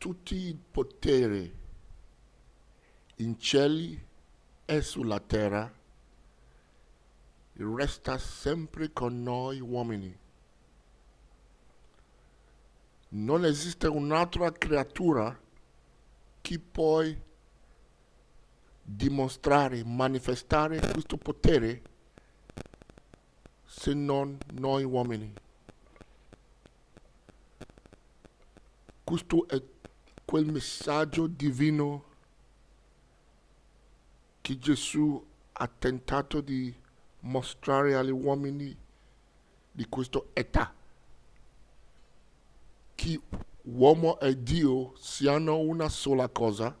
tutti i poteri in cieli e sulla terra resta sempre con noi uomini. Non esiste un'altra creatura che può dimostrare, manifestare questo potere se non noi uomini. Questo è quel messaggio divino che Gesù ha tentato di mostrare agli uomini di questa età. Che uomo e Dio siano una sola cosa,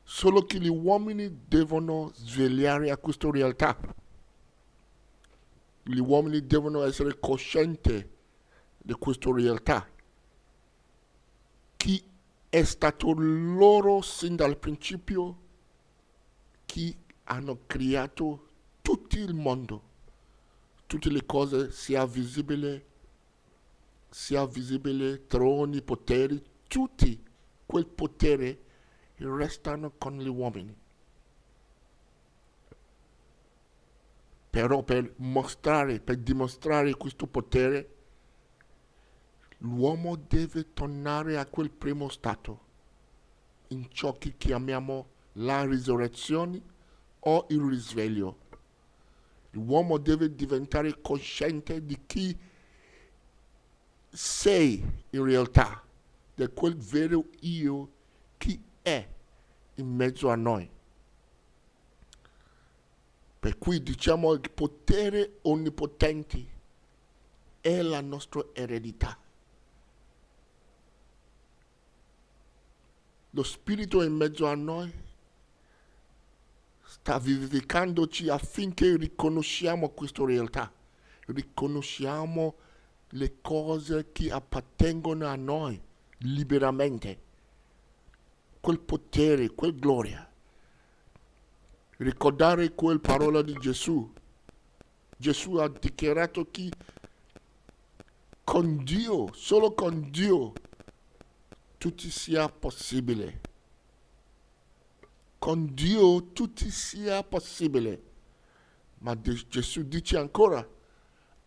solo che gli uomini devono svegliare a questa realtà. Gli uomini devono essere coscienti di questa realtà, che è stato loro sin dal principio che hanno creato tutto il mondo, tutte le cose, sia visibili, troni, poteri, tutti quel potere restano con gli uomini. Però per dimostrare questo potere, l'uomo deve tornare a quel primo stato, in ciò che chiamiamo la risurrezione o il risveglio. L'uomo deve diventare cosciente di chi sei in realtà, di quel vero io che è in mezzo a noi. Per cui diciamo il potere onnipotente è la nostra eredità. Lo Spirito in mezzo a noi sta vivificandoci affinché riconosciamo questa realtà, riconosciamo le cose che appartengono a noi liberamente, quel potere, quel gloria. Ricordare quella parola di Gesù. Gesù ha dichiarato che con Dio, solo con Dio, tutto sia possibile. Con Dio tutto sia possibile. Ma Gesù dice ancora,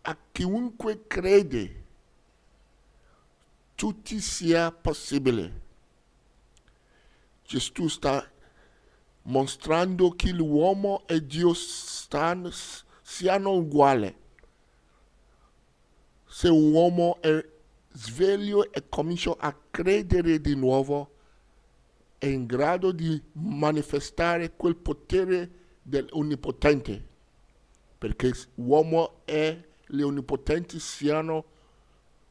a chiunque crede, tutto sia possibile. Gesù sta mostrando che l'uomo e Dio siano uguali. Se un uomo è sveglio e comincia a credere di nuovo, è in grado di manifestare quel potere dell'Onnipotente, perché l'uomo e l'Onnipotente siano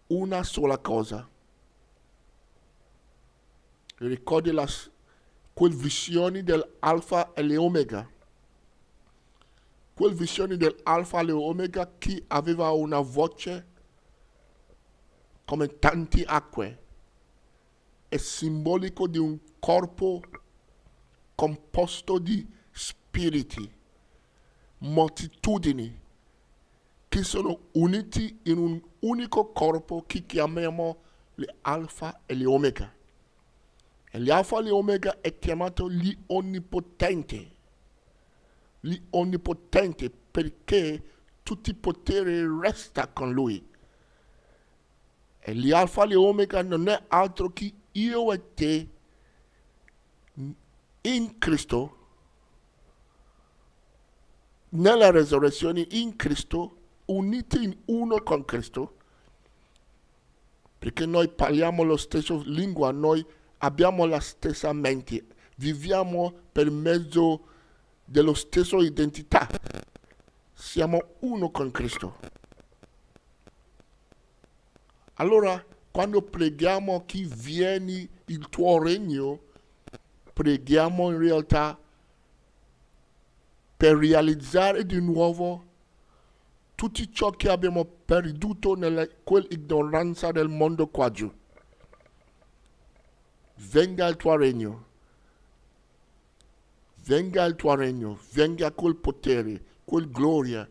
una sola cosa. Ricordi quel visione dell'Alfa e l'Omega. Quel visione dell'Alfa e l'Omega che aveva una voce come tante acque. È simbolico di un corpo composto di spiriti, moltitudini, che sono uniti in un unico corpo che chiamiamo l'Alfa e l'Omega. E l'Alfa e l'Omega è chiamato l'Onnipotente. L'Onnipotente perché tutto il potere resta con lui. E l'Alfa e l'Omega non è altro che io e te in Cristo, nella resurrezione in Cristo, uniti in uno con Cristo, perché noi parliamo la stessa lingua, noi abbiamo la stessa mente, viviamo per mezzo della stessa identità, siamo uno con Cristo. Allora, quando preghiamo che vieni il tuo regno, preghiamo in realtà per realizzare di nuovo tutto ciò che abbiamo perduto nella quell'ignoranza del mondo qua giù. Venga il tuo regno, venga quel potere, quel gloria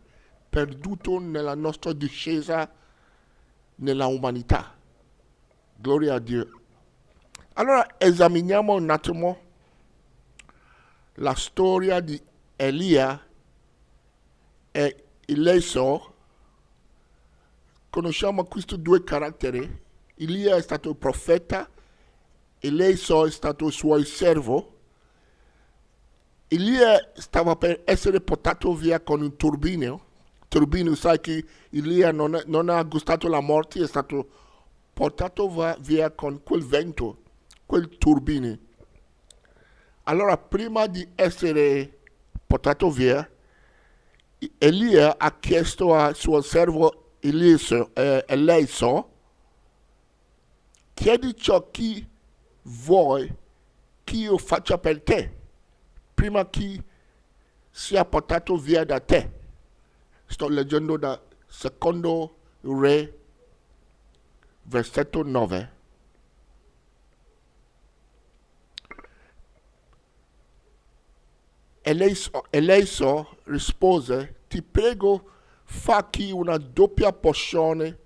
perduto nella nostra discesa nella umanità. Gloria a Dio. Allora esaminiamo un attimo la storia di Elia e Eliseo. Conosciamo questi due caratteri. Elia è stato il profeta, Eliseo è stato il suo servo. Elia stava per essere portato via con un turbino. Turbino, sai che Elia non ha gustato la morte, è stato portato via con quel vento, quel turbine. Allora, prima di essere portato via, Elia ha chiesto al suo servo Eliseo, chiedi ciò che vuoi che io faccia per te, prima che sia portato via da te. Sto leggendo da Secondo Re, versetto 9. Eliseo rispose, ti prego, fa che una doppia porzione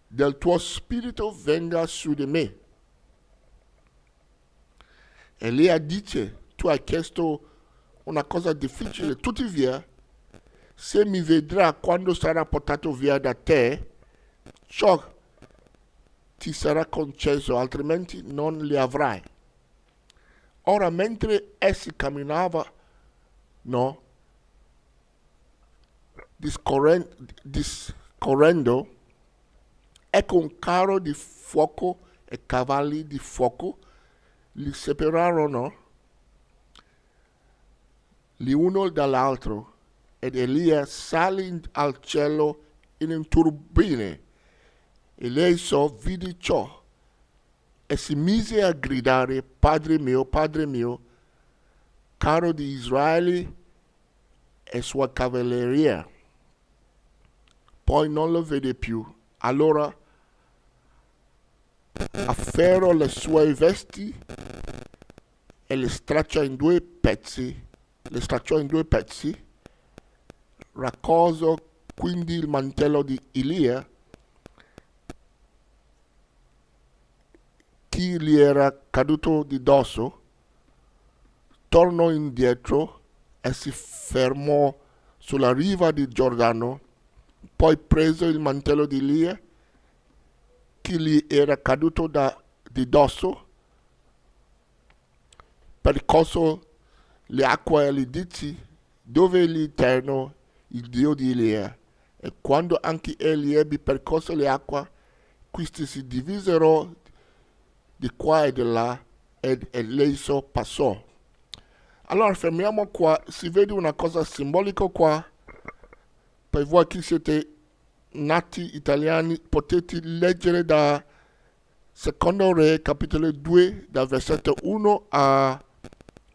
del tuo spirito venga su di me. Elia dice, tu hai chiesto una cosa difficile, tuttavia, se mi vedrà quando sarà portato via da te, ciò ti sarà concesso, altrimenti non li avrai. Ora, mentre essi camminavano, discorrendo, ecco un carro di fuoco e cavalli di fuoco li separarono l'uno dall'altro, ed Elia salì al cielo in un turbine. Eliseo vide ciò e si mise a gridare, Padre mio, carro di Israele e sua cavalleria. Poi non lo vede più. Allora afferrò le sue vesti e le stracciò in due pezzi. Raccolse quindi il mantello di Elia che gli era caduto di dosso, tornò indietro e si fermò sulla riva di Giordano. Poi prese il mantello di Elia che gli era caduto di dosso, percorse le acque e gli disse, dove è l'Eterno, il Dio di Elia? E quando anche egli ebbe percorso le acque, queste si divisero di qua e di là, ed Eliseo passò. Allora fermiamo qua, si vede una cosa simbolica qua. Per voi che siete nati italiani potete leggere da Secondo Re, capitolo 2, da versetto 1 a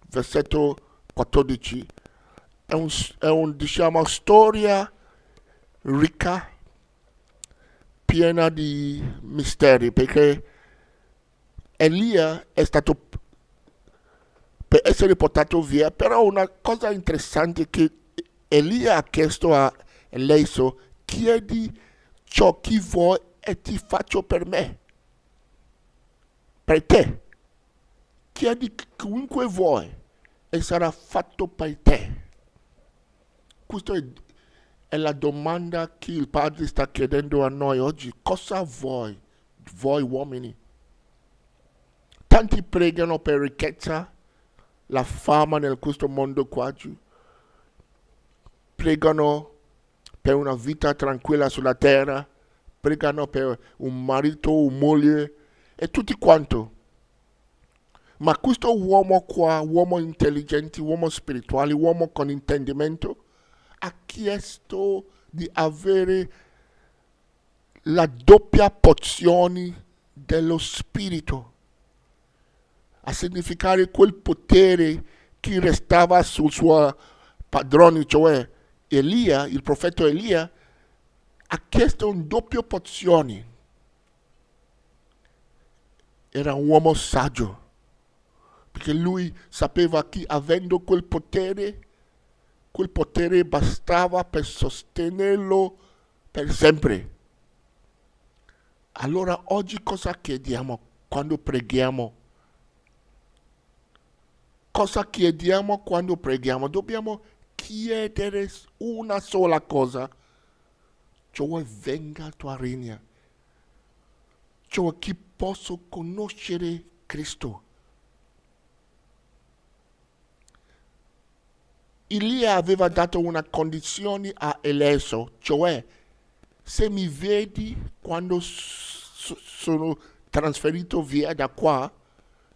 versetto 14. È un diciamo, storia ricca, piena di misteri, perché Elia è stato per essere portato via, però una cosa interessante è che Elia ha chiesto a Eliseo, chiedi ciò che vuoi e ti faccio per me, per te. Chiedi chiunque vuoi e sarà fatto per te. Questa è la domanda che il Padre sta chiedendo a noi oggi. Cosa vuoi, voi uomini? Tanti pregano per ricchezza, la fama in questo mondo qua giù. Pregano per una vita tranquilla sulla terra, pregano per un marito, una moglie e tutti quanto. Ma questo uomo qua, uomo intelligente, uomo spirituale, uomo con intendimento, ha chiesto di avere la doppia porzione dello spirito, a significare quel potere che restava sul suo padrone, cioè Elia, il profeta Elia, ha chiesto un doppio porzione. Era un uomo saggio, perché lui sapeva che avendo quel potere bastava per sostenerlo per sempre. Allora oggi cosa chiediamo quando preghiamo? Cosa chiediamo quando preghiamo? Dobbiamo chiedere una sola cosa, cioè venga il tuo regno, cioè che posso conoscere Cristo. Elia aveva dato una condizione a Eliseo, cioè se mi vedi quando sono trasferito via da qua,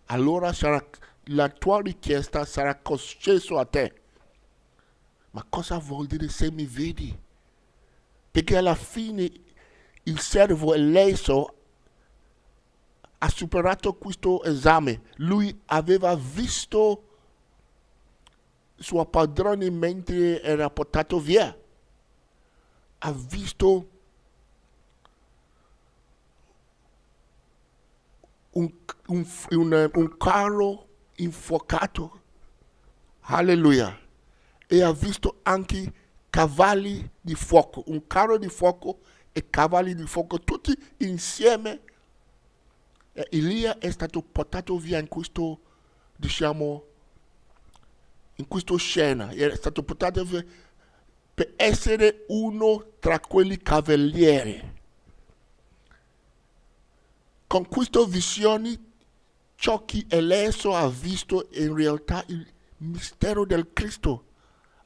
allora la tua richiesta sarà concessa a te. Ma cosa vuol dire se mi vedi? Perché alla fine il servo Eliseo ha superato questo esame. Lui aveva visto il suo padrone mentre era portato via. Ha visto un carro infuocato. Alleluia. E ha visto anche cavalli di fuoco, un carro di fuoco e cavalli di fuoco, tutti insieme. E Elia è stato portato via in questo, diciamo, in questa scena. È stato portato via per essere uno tra quelli cavalieri. Con questa visione, ciò che Eliseo ha visto è in realtà il mistero del Cristo.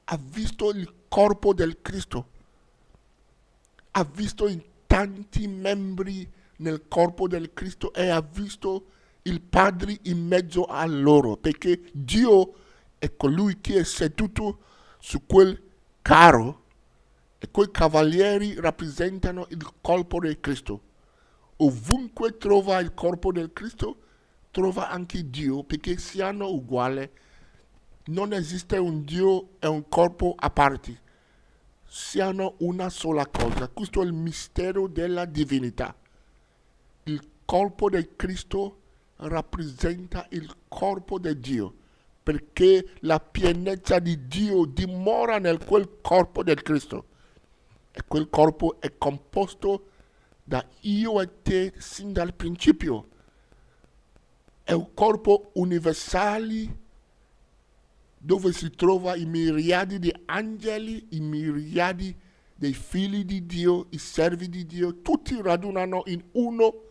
Ha visto il corpo del Cristo. Ha visto in tanti membri nel corpo del Cristo e ha visto il Padre in mezzo a loro, perché Dio è colui che è seduto su quel carro e quei cavalieri rappresentano il corpo del Cristo. Ovunque trova il corpo del Cristo, trova anche Dio, perché siano uguali. Non esiste un Dio e un corpo a parte. Siano una sola cosa. Questo è il mistero della divinità. Il corpo del Cristo rappresenta il corpo di Dio, perché la pienezza di Dio dimora nel quel corpo del Cristo. E quel corpo è composto da io e te sin dal principio. È un corpo universale dove si trova i miriadi di angeli, i miriadi dei figli di Dio, i servi di Dio, tutti radunano in uno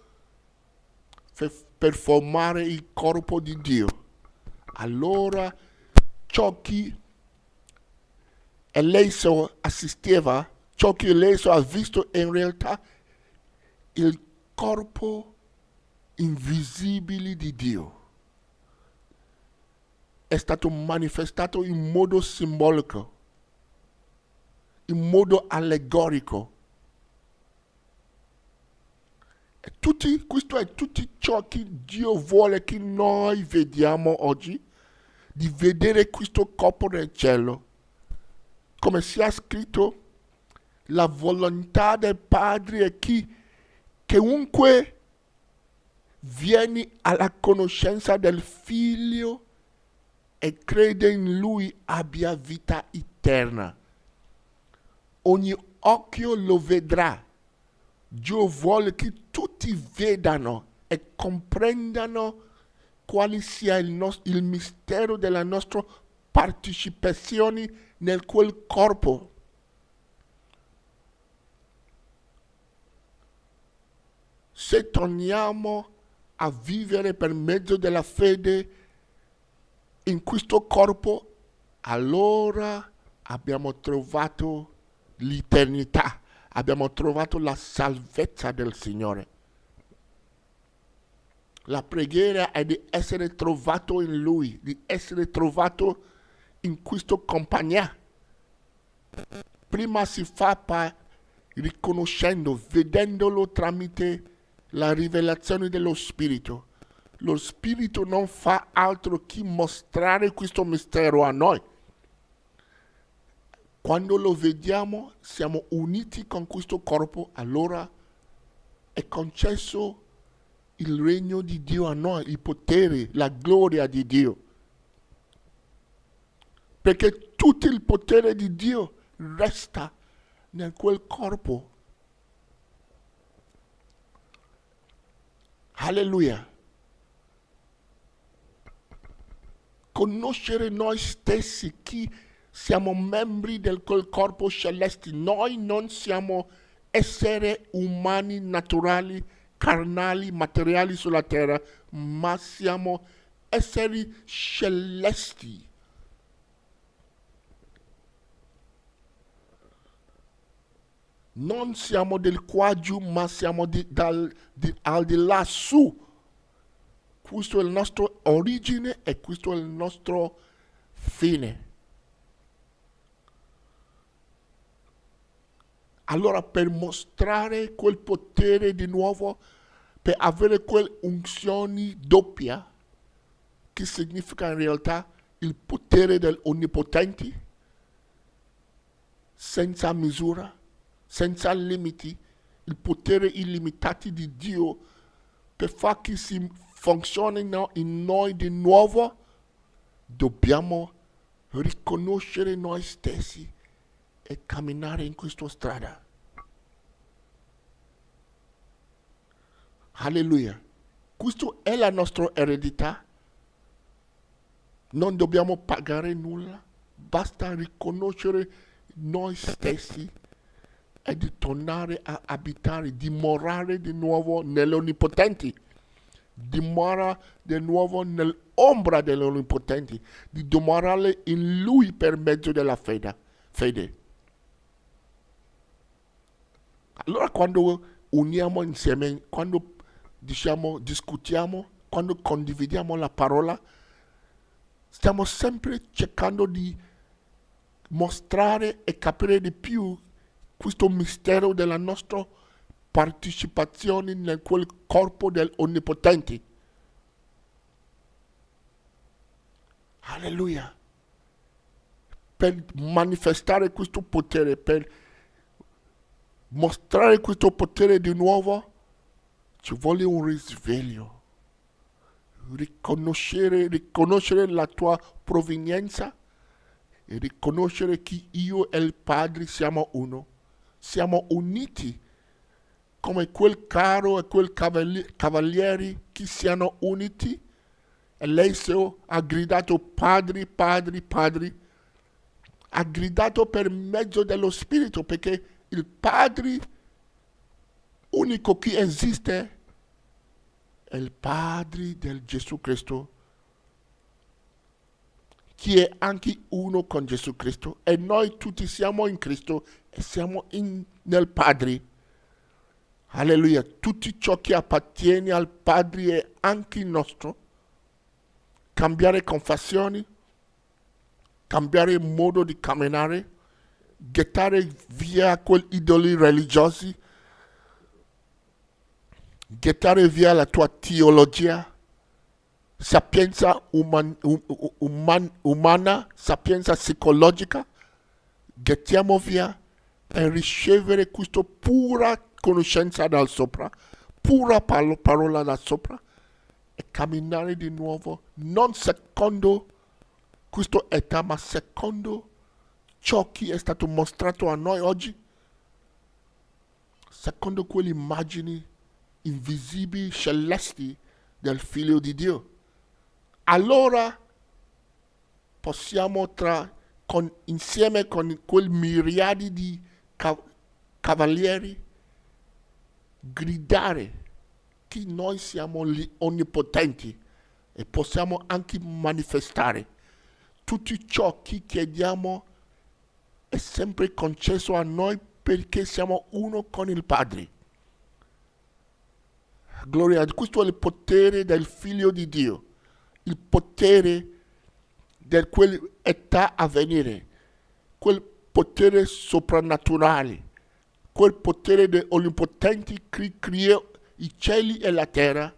per formare il corpo di Dio. Allora ciò che Eliseo assisteva, ciò che Eliseo ha visto è in realtà il corpo invisibile di Dio. È stato manifestato in modo simbolico, in modo allegorico. Questo è tutto ciò che Dio vuole che noi vediamo oggi, di vedere questo corpo del cielo. Come sia scritto, la volontà del Padre è che chiunque viene alla conoscenza del Figlio e crede in Lui abbia vita eterna. Ogni occhio lo vedrà. Dio vuole che tutti vedano e comprendano quale sia il mistero della nostra partecipazione nel quel corpo. Se torniamo a vivere per mezzo della fede in questo corpo, allora abbiamo trovato l'eternità, abbiamo trovato la salvezza del Signore. La preghiera è di essere trovato in Lui, di essere trovato in questa compagnia. Prima si fa riconoscendo, vedendolo tramite la rivelazione dello Spirito. Lo Spirito non fa altro che mostrare questo mistero a noi. Quando lo vediamo, siamo uniti con questo corpo, allora è concesso il regno di Dio a noi, il potere, la gloria di Dio. Perché tutto il potere di Dio resta in quel corpo. Alleluia. Conoscere noi stessi, chi siamo membri del quel corpo celeste. Noi non siamo esseri umani naturali, carnali, materiali sulla terra, ma siamo esseri celesti. Non siamo del qua giù, ma siamo al di là su. Questo è il nostro origine e questo è il nostro fine. Allora, per mostrare quel potere di nuovo, per avere quelle unzioni doppia, che significa in realtà il potere dell'Onnipotente, senza misura, senza limiti, il potere illimitato di Dio, per far che si funzionino in noi di nuovo, dobbiamo riconoscere noi stessi e camminare in questa strada. Alleluia. Questa è la nostra eredità. Non dobbiamo pagare nulla, basta riconoscere noi stessi e di tornare a abitare, dimorare di nuovo nell'Onnipotente, dimora di nuovo nell'ombra dell'Onnipotente, di dimorare in Lui per mezzo della fede. Allora quando uniamo insieme, quando discutiamo, quando condividiamo la parola, stiamo sempre cercando di mostrare e capire di più questo mistero della nostra partecipazione in quel corpo dell'Onnipotente. Alleluia. Per manifestare questo potere, per mostrare questo potere di nuovo, ci vuole un risveglio. Riconoscere la tua provenienza e riconoscere che io e il Padre siamo uno. Siamo uniti come quel carro e quel cavalieri che siano uniti. E Eliseo ha gridato Padre, Padre, Padre. Ha gridato per mezzo dello Spirito, perché il Padre unico che esiste è il Padre del Gesù Cristo, che è anche uno con Gesù Cristo, e noi tutti siamo in Cristo e siamo nel Padre. Alleluia. Tutto ciò che appartiene al Padre è anche nostro. Cambiare confessioni, cambiare modo di camminare, gettare via quegli idoli religiosi, gettare via la tua teologia, sapienza umana, sapienza psicologica, gettiamo via e ricevere questa pura conoscenza dal sopra, pura parola da sopra, e camminare di nuovo, non secondo questa età, ma secondo ciò che è stato mostrato a noi oggi, secondo quelle immagini invisibili, celesti del Figlio di Dio. Allora possiamo insieme con quel miriadi di cavalieri gridare che noi siamo gli onnipotenti e possiamo anche manifestare tutto ciò che chiediamo è sempre concesso a noi, perché siamo uno con il Padre. Gloria a Dio. Questo è il potere del Figlio di Dio, il potere di quell'età a venire, quel potere soprannaturale, quel potere dell'Onnipotente che crea i cieli e la terra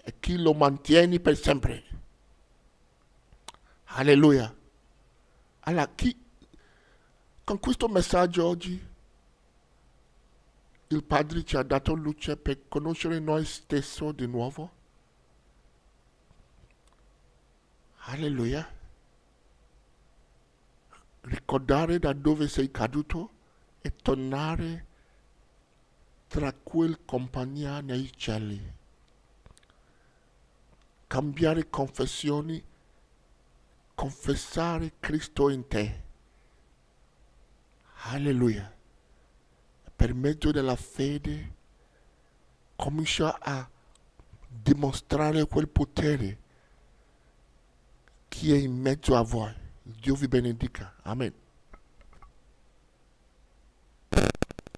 e che lo mantiene per sempre. Alleluia. Allora, con questo messaggio oggi il Padre ci ha dato luce per conoscere noi stessi di nuovo. Alleluia. Ricordare da dove sei caduto e tornare tra quel compagnia nei cieli. cambiare confessioni, confessare Cristo in te. Alleluia. Per mezzo della fede comincia a dimostrare quel potere che è in mezzo a voi. Dio vi benedica. Amen.